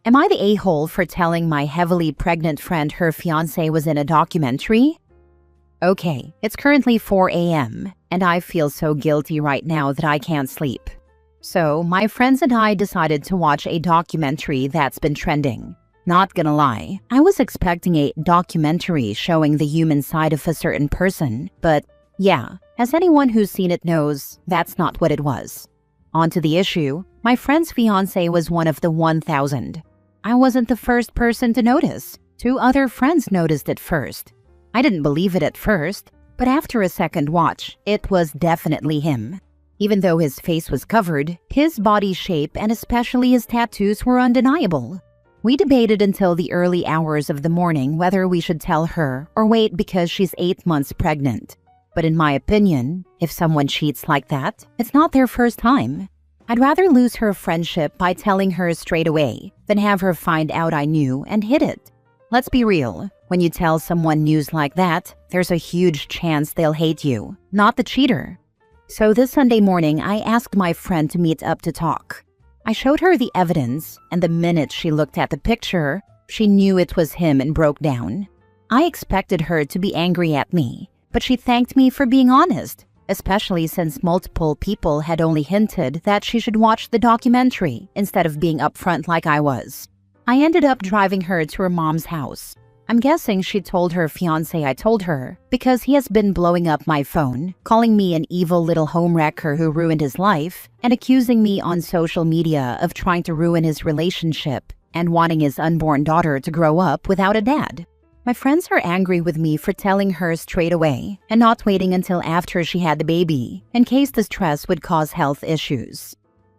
Am I the a-hole for telling my heavily pregnant friend her fiancé was in a documentary? Okay, it's currently 4 a.m., and I feel so guilty right now that I can't sleep. So, my friends and I decided to watch a documentary that's been trending. Not gonna lie, I was expecting a documentary showing the human side of a certain person, but yeah, as anyone who's seen it knows, that's not what it was. On to the issue, my friend's fiancé was one of the 1,000. I wasn't the first person to notice. 2 other friends noticed it first. I didn't believe it at first, but after a second watch, it was definitely him. Even though his face was covered, his body shape and especially his tattoos were undeniable. We debated until the early hours of the morning whether we should tell her or wait because she's 8 months pregnant. But in my opinion, if someone cheats like that, it's not their first time. I'd rather lose her friendship by telling her straight away than have her find out I knew and hid it. Let's be real, when you tell someone news like that, there's a huge chance they'll hate you, not the cheater. So this Sunday morning, I asked my friend to meet up to talk. I showed her the evidence, and the minute she looked at the picture, she knew it was him and broke down. I expected her to be angry at me, but she thanked me for being honest, especially since multiple people had only hinted that she should watch the documentary instead of being upfront like I was. I ended up driving her to her mom's house. I'm guessing she told her fiancé I told her because he has been blowing up my phone, calling me an evil little homewrecker who ruined his life, and accusing me on social media of trying to ruin his relationship and wanting his unborn daughter to grow up without a dad. My friends are angry with me for telling her straight away and not waiting until after she had the baby, in case the stress would cause health issues.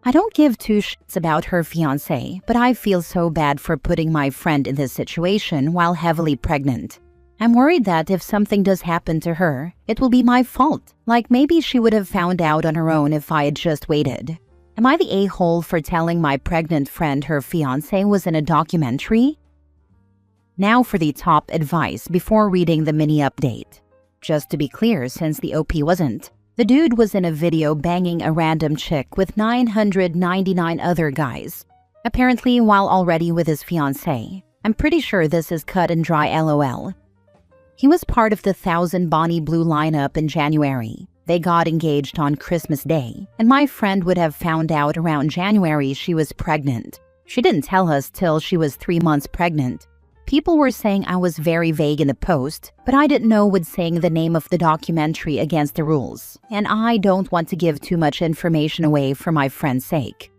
I don't give 2 shits about her fiancé, but I feel so bad for putting my friend in this situation while heavily pregnant. I'm worried that if something does happen to her, it will be my fault, like maybe she would have found out on her own if I had just waited. Am I the a-hole for telling my pregnant friend her fiancé was in a documentary? Now for the top advice before reading the mini update. Just to be clear, since the OP wasn't, the dude was in a video banging a random chick with 999 other guys, apparently while already with his fiancée. I'm pretty sure this is cut and dry LOL. He was part of the 1,000 Bonnie Blue lineup in January. They got engaged on Christmas Day, and my friend would have found out around January she was pregnant. She didn't tell us till she was 3 months pregnant. People were saying I was very vague in the post, but I didn't know would saying the name of the documentary against the rules, and I don't want to give too much information away for my friend's sake.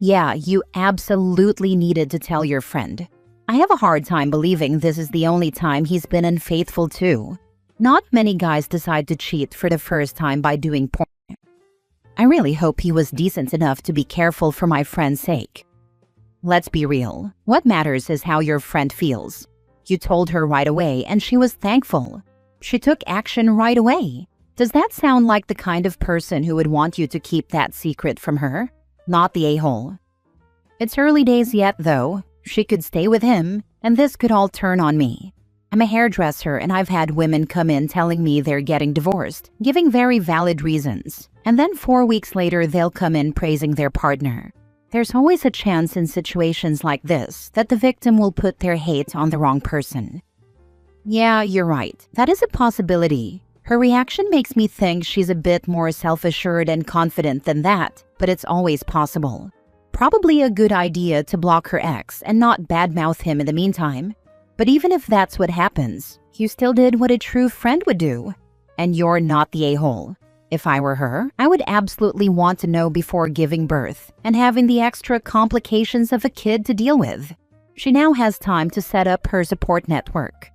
Yeah, you absolutely needed to tell your friend. I have a hard time believing this is the only time he's been unfaithful too. Not many guys decide to cheat for the first time by doing porn. I really hope he was decent enough to be careful for my friend's sake. Let's be real. What matters is how your friend feels. You told her right away and she was thankful. She took action right away. Does that sound like the kind of person who would want you to keep that secret from her? Not the a-hole. It's early days yet though. She could stay with him, and this could all turn on me. I'm a hairdresser and I've had women come in telling me they're getting divorced, giving very valid reasons. And then 4 weeks later they'll come in praising their partner. There's always a chance in situations like this that the victim will put their hate on the wrong person. Yeah, you're right. That is a possibility. Her reaction makes me think she's a bit more self-assured and confident than that, but it's always possible. Probably a good idea to block her ex and not badmouth him in the meantime. But even if that's what happens, you still did what a true friend would do. And you're not the a-hole. If I were her, I would absolutely want to know before giving birth and having the extra complications of a kid to deal with. She now has time to set up her support network.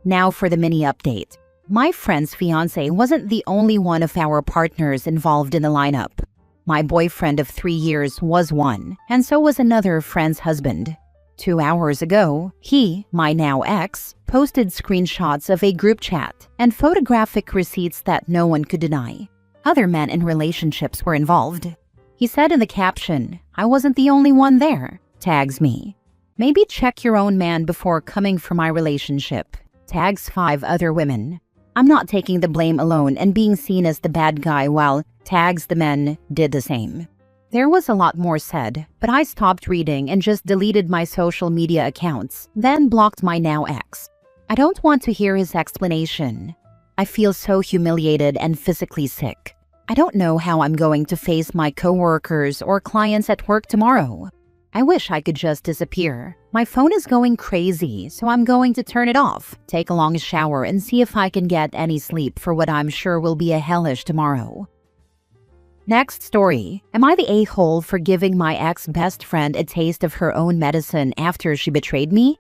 Now for the mini update. My friend's fiancé wasn't the only one of our partners involved in the lineup. My boyfriend of 3 years was one, and so was another friend's husband. 2 hours ago, he, my now ex, posted screenshots of a group chat and photographic receipts that no one could deny. Other men in relationships were involved. He said in the caption, "I wasn't the only one there," tags me. Maybe check your own man before coming for my relationship. Tags 5 other women. I'm not taking the blame alone and being seen as the bad guy while tags the men did the same. There was a lot more said, but I stopped reading and just deleted my social media accounts, then blocked my now ex. I don't want to hear his explanation. I feel so humiliated and physically sick. I don't know how I'm going to face my coworkers or clients at work tomorrow. I wish I could just disappear. My phone is going crazy, so I'm going to turn it off, take a long shower, and see if I can get any sleep for what I'm sure will be a hellish tomorrow. Next story. Am I the a-hole for giving my ex-best friend a taste of her own medicine after she betrayed me?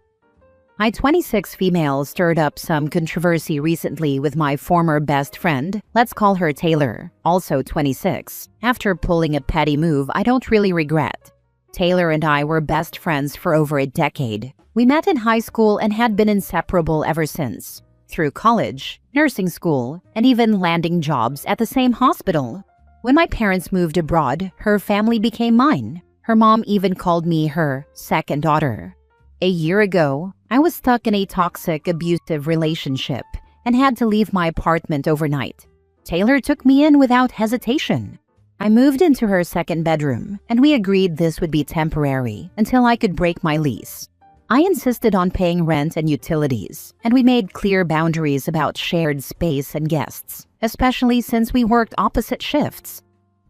My 26 female stirred up some controversy recently with my former best friend, let's call her Taylor, also 26, after pulling a petty move I don't really regret. Taylor and I were best friends for over a decade. We met in high school and had been inseparable ever since, through college, nursing school, and even landing jobs at the same hospital. When my parents moved abroad, her family became mine. Her mom even called me her second daughter. A year ago, I was stuck in a toxic, abusive relationship and had to leave my apartment overnight. Taylor took me in without hesitation. I moved into her second bedroom, and we agreed this would be temporary until I could break my lease. I insisted on paying rent and utilities, and we made clear boundaries about shared space and guests, especially since we worked opposite shifts.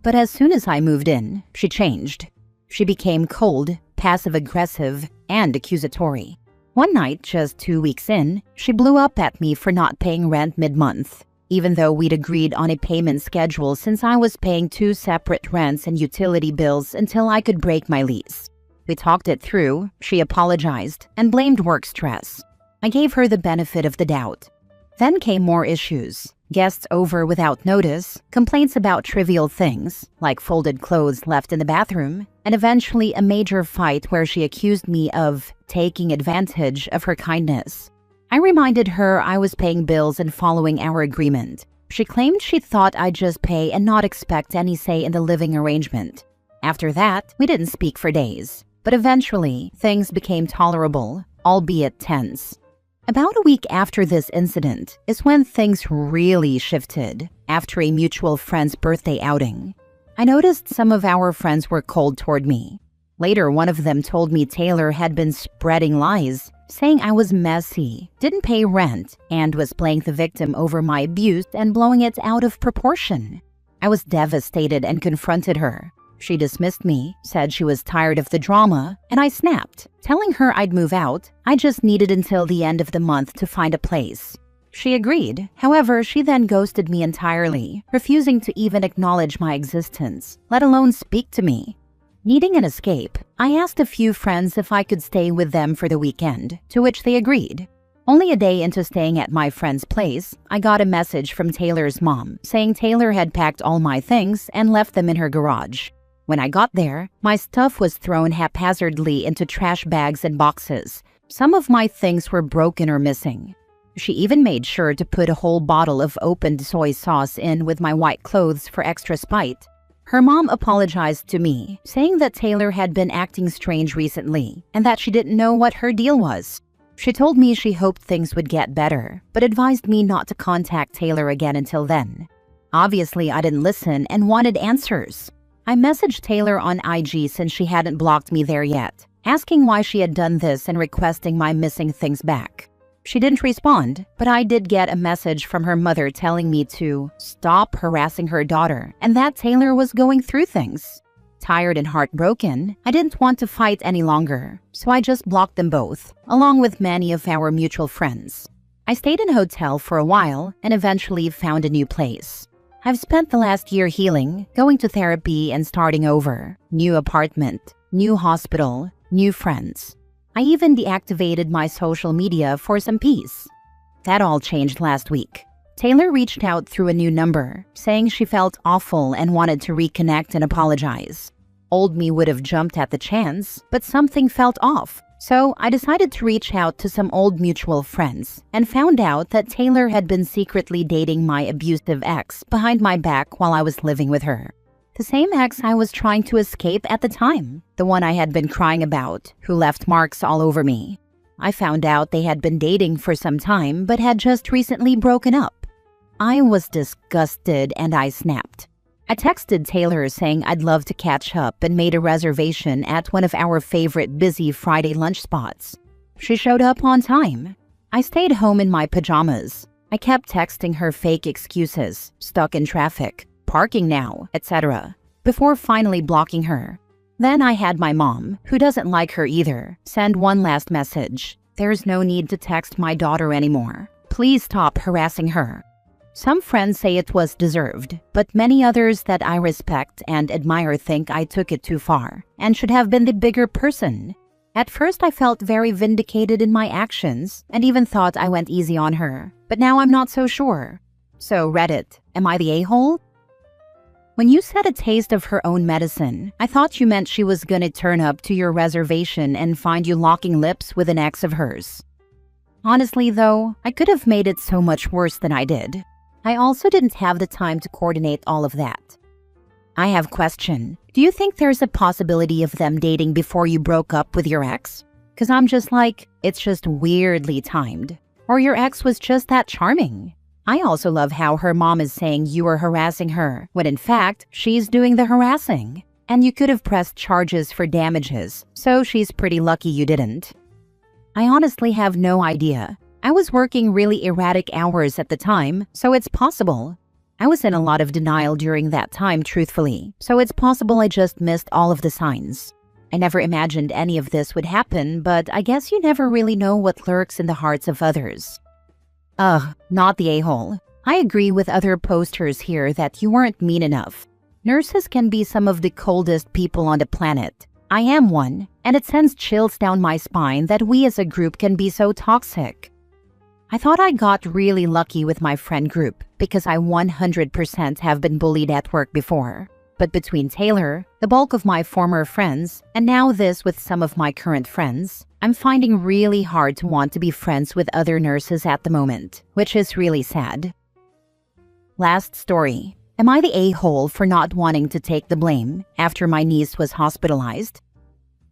But as soon as I moved in, she changed. She became cold, passive-aggressive, and accusatory. One night, just 2 weeks in, she blew up at me for not paying rent mid-month, even though we'd agreed on a payment schedule since I was paying 2 separate rents and utility bills until I could break my lease. We talked it through, she apologized, and blamed work stress. I gave her the benefit of the doubt. Then came more issues. Guests over without notice, complaints about trivial things, like folded clothes left in the bathroom, and eventually a major fight where she accused me of taking advantage of her kindness. I reminded her I was paying bills and following our agreement. She claimed she thought I'd just pay and not expect any say in the living arrangement. After that, we didn't speak for days. But eventually, things became tolerable, albeit tense. About a week after this incident is when things really shifted, after a mutual friend's birthday outing. I noticed some of our friends were cold toward me. Later, one of them told me Taylor had been spreading lies, saying I was messy, didn't pay rent, and was playing the victim over my abuse and blowing it out of proportion. I was devastated and confronted her. She dismissed me, said she was tired of the drama, and I snapped, telling her I'd move out. I just needed until the end of the month to find a place. She agreed. However, she then ghosted me entirely, refusing to even acknowledge my existence, let alone speak to me. Needing an escape, I asked a few friends if I could stay with them for the weekend, to which they agreed. Only a day into staying at my friend's place, I got a message from Taylor's mom saying Taylor had packed all my things and left them in her garage. When I got there, my stuff was thrown haphazardly into trash bags and boxes. Some of my things were broken or missing. She even made sure to put a whole bottle of opened soy sauce in with my white clothes for extra spite. Her mom apologized to me, saying that Taylor had been acting strange recently and that she didn't know what her deal was. She told me she hoped things would get better, but advised me not to contact Taylor again until then. Obviously, I didn't listen and wanted answers. I messaged Taylor on IG since she hadn't blocked me there yet, asking why she had done this and requesting my missing things back. She didn't respond, but I did get a message from her mother telling me to stop harassing her daughter and that Taylor was going through things. Tired and heartbroken, I didn't want to fight any longer, so I just blocked them both, along with many of our mutual friends. I stayed in a hotel for a while and eventually found a new place. I've spent the last year healing, going to therapy and starting over. New apartment, new hospital, new friends. I even deactivated my social media for some peace. That all changed last week. Taylor reached out through a new number, saying she felt awful and wanted to reconnect and apologize. Old me would have jumped at the chance, but something felt off. So I decided to reach out to some old mutual friends and found out that Taylor had been secretly dating my abusive ex behind my back while I was living with her. The same ex I was trying to escape at the time, the one I had been crying about, who left marks all over me. I found out they had been dating for some time but had just recently broken up. I was disgusted and I snapped. I texted Taylor saying I'd love to catch up and made a reservation at one of our favorite busy Friday lunch spots. She showed up on time. I stayed home in my pajamas. I kept texting her fake excuses, stuck in traffic, parking now, etc., before finally blocking her. Then I had my mom, who doesn't like her either, send one last message. There's no need to text my daughter anymore. Please stop harassing her. Some friends say it was deserved, but many others that I respect and admire think I took it too far and should have been the bigger person. At first, I felt very vindicated in my actions and even thought I went easy on her, but now I'm not so sure. So Reddit, am I the a-hole? When you said a taste of her own medicine, I thought you meant she was gonna turn up to your reservation and find you locking lips with an ex of hers. Honestly though, I could have made it so much worse than I did. I also didn't have the time to coordinate all of that. I have a question. Do you think there's a possibility of them dating before you broke up with your ex? Because I'm just like, it's just weirdly timed. Or your ex was just that charming. I also love how her mom is saying you were harassing her, when in fact, she's doing the harassing. And you could have pressed charges for damages, so she's pretty lucky you didn't. I honestly have no idea. I was working really erratic hours at the time, so it's possible. I was in a lot of denial during that time, truthfully, so it's possible I just missed all of the signs. I never imagined any of this would happen, but I guess you never really know what lurks in the hearts of others. Ugh, not the a-hole. I agree with other posters here that you weren't mean enough. Nurses can be some of the coldest people on the planet. I am one, and it sends chills down my spine that we as a group can be so toxic. I thought I got really lucky with my friend group because I 100% have been bullied at work before. But between Taylor, the bulk of my former friends, and now this with some of my current friends, I'm finding really hard to want to be friends with other nurses at the moment, which is really sad. Last story. Am I the a-hole for not wanting to take the blame after my niece was hospitalized?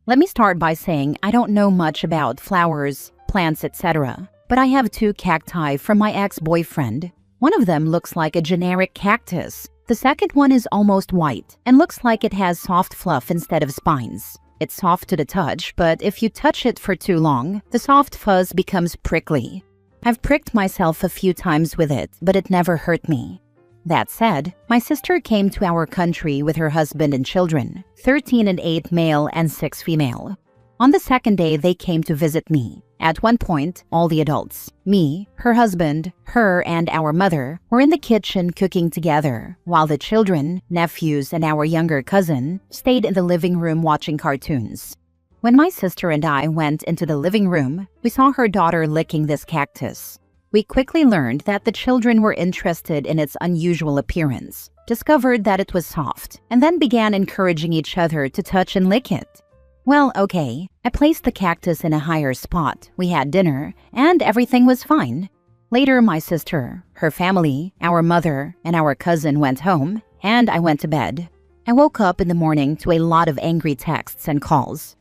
Let me start by saying I don't know much about flowers, plants, etc., but I have 2 cacti from my ex-boyfriend. One of them looks like a generic cactus. The second one is almost white and looks like it has soft fluff instead of spines. It's soft to the touch, but if you touch it for too long, the soft fuzz becomes prickly. I've pricked myself a few times with it, but it never hurt me. That said, my sister came to our country with her husband and children, 13 and 8 male and 6 female. On the second day, they came to visit me. At one point, all the adults, me, her husband, her, and our mother, were in the kitchen cooking together, while the children, nephews, and our younger cousin stayed in the living room watching cartoons. When my sister and I went into the living room, we saw her daughter licking this cactus. We quickly learned that the children were interested in its unusual appearance, discovered that it was soft, and then began encouraging each other to touch and lick it. Well, okay, I placed the cactus in a higher spot, we had dinner, and everything was fine. Later, my sister, her family, our mother, and our cousin went home, and I went to bed. I woke up in the morning to a lot of angry texts and calls.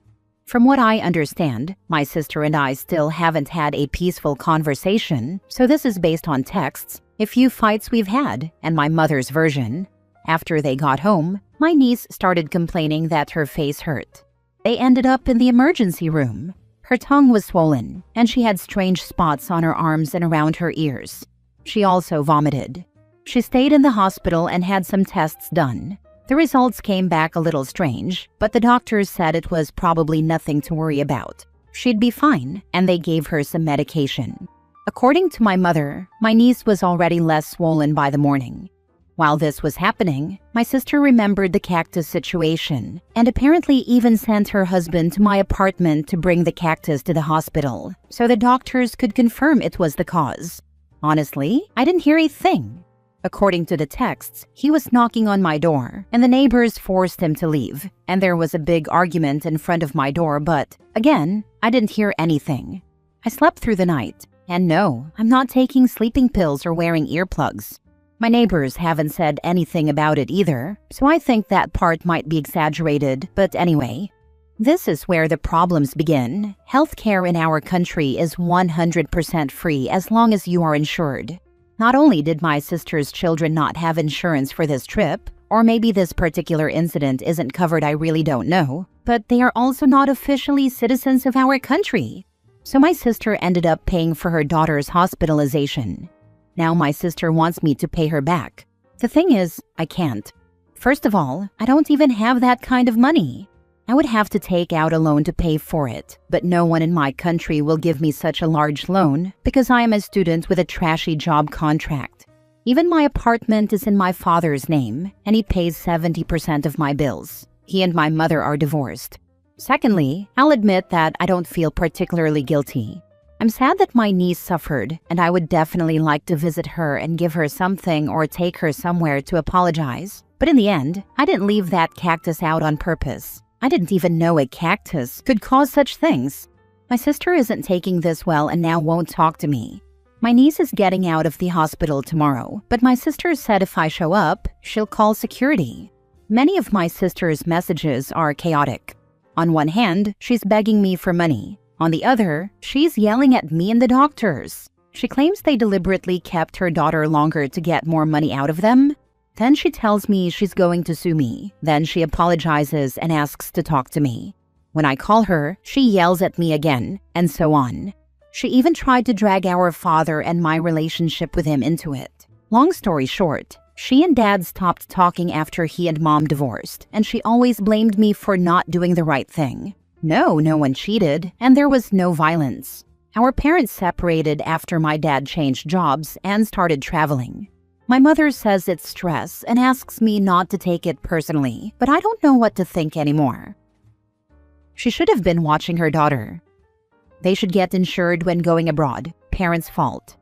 From what I understand, my sister and I still haven't had a peaceful conversation, so this is based on texts, a few fights we've had, and my mother's version. After they got home, my niece started complaining that her face hurt. They ended up in the emergency room. Her tongue was swollen, and she had strange spots on her arms and around her ears. She also vomited. She stayed in the hospital and had some tests done. The results came back a little strange, but the doctors said it was probably nothing to worry about. She'd be fine, and they gave her some medication. According to my mother, my niece was already less swollen by the morning. While this was happening, my sister remembered the cactus situation and apparently even sent her husband to my apartment to bring the cactus to the hospital so the doctors could confirm it was the cause. Honestly, I didn't hear a thing. According to the texts, he was knocking on my door and the neighbors forced him to leave, and there was a big argument in front of my door, but again, I didn't hear anything. I slept through the night, and no, I'm not taking sleeping pills or wearing earplugs. My neighbors haven't said anything about it either, so I think that part might be exaggerated, but anyway. This is where the problems begin. Healthcare in our country is 100% free as long as you are insured. Not only did my sister's children not have insurance for this trip, Or maybe this particular incident isn't covered, I really don't know. But they are also not officially citizens of our country. So my sister ended up paying for her daughter's hospitalization. Now my sister wants me to pay her back. The thing is, I can't. First of all, I don't even have that kind of money. I would have to take out a loan to pay for it, but no one in my country will give me such a large loan because I am a student with a trashy job contract. Even my apartment is in my father's name, and he pays 70% of my bills. He and my mother are divorced. Secondly, I'll admit that I don't feel particularly guilty. I'm sad that my niece suffered, and I would definitely like to visit her and give her something or take her somewhere to apologize. But in the end, I didn't leave that cactus out on purpose. I didn't even know a cactus could cause such things. My sister isn't taking this well and now won't talk to me. My niece is getting out of the hospital tomorrow, but my sister said if I show up, she'll call security. Many of my sister's messages are chaotic. On one hand, she's begging me for money. On the other, she's yelling at me and the doctors. She claims they deliberately kept her daughter longer to get more money out of them. Then she tells me she's going to sue me. Then she apologizes and asks to talk to me. When I call her, she yells at me again, and so on. She even tried to drag our father and my relationship with him into it. Long story short, she and Dad stopped talking after he and Mom divorced, and she always blamed me for not doing the right thing. No one cheated, and there was no violence. Our parents separated after my dad changed jobs and started traveling. My mother says it's stress and asks me not to take it personally, but I don't know what to think anymore. She should have been watching her daughter. They should get insured when going abroad. Parents' fault.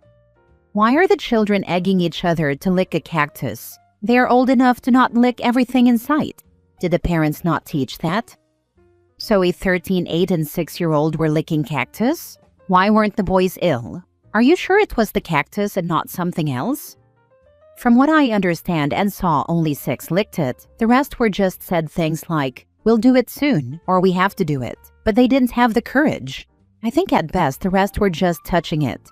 Why are the children egging each other to lick a cactus? They are old enough to not lick everything in sight. Did the parents not teach that? So a 13, 8, and 6-year-old were licking cactus? Why weren't the boys ill? Are you sure it was the cactus and not something else? From what I understand and saw, only 6 licked it. The rest were just said things like, "We'll do it soon," or "We have to do it." But they didn't have the courage. I think at best the rest were just touching it.